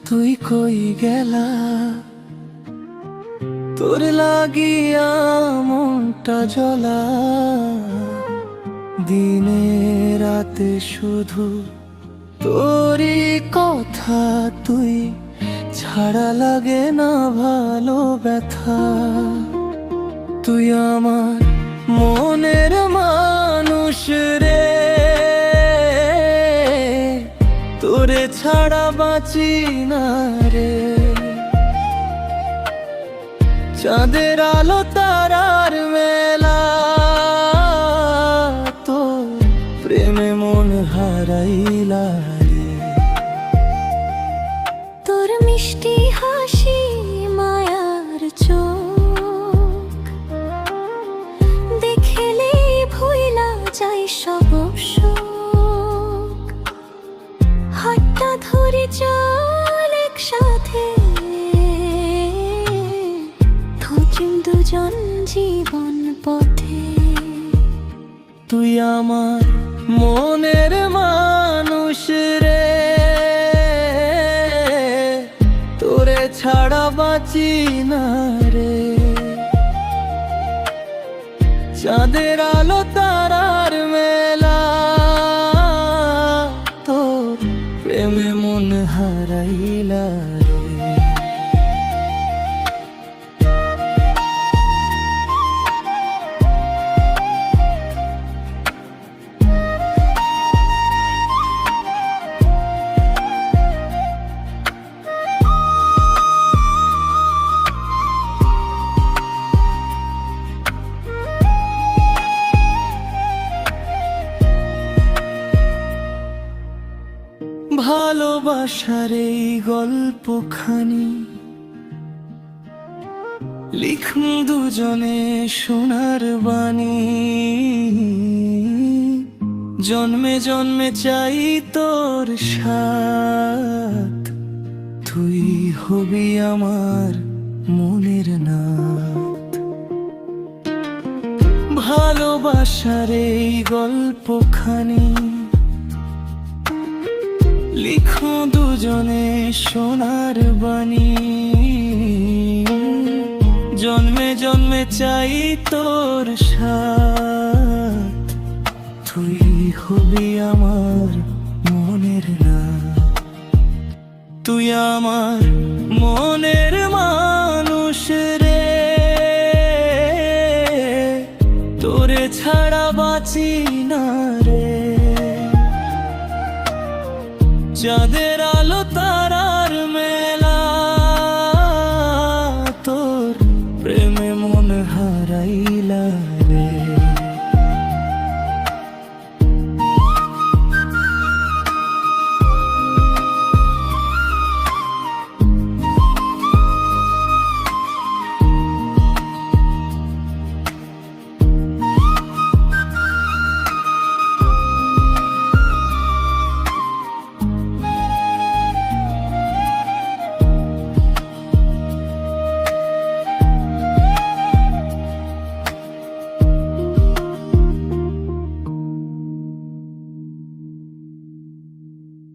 তুই কই গেলা, তোর লাগিয়া মনটা জ্বলা। দিনে রাতে শুধু তোরই কথা, তুই ছাড়া লাগে না ভালো ব্যথা। তুই আমার মনের মানুষ রে, তোরে ছাড়া বাঁচি না রে। চাঁদের আলো তারার মেলা, তো প্রেমে মন হারাইলা রে। তোর মিষ্টি হাসি মায়ার চোখ দেখলে ভুইলা যাই সব শোক। হাতটা ধরে চল একসাথে, থুচিম দুজন জীবন পথে। তুই আমার মনের মানুষ রে, তোরে ছাড়া বাঁচি না রে। চাঁদের আলো তারার মেলা, তোর প্রেমে মন হারাইলা রে। ভালোবাসার এই গল্পখানি লিখুন দুজনে সোনার বাণী। জন্মে জন্মে চাই তোর সাথ, তুই হবি আমার মনের নাথ। ভালোবাসার এই গল্পখানি লিখো দুজনে সোনার বাণী। জন্মে জন্মে চাই তোর সাথ, তুই হবি আমার মনের না। তুই আমার মনের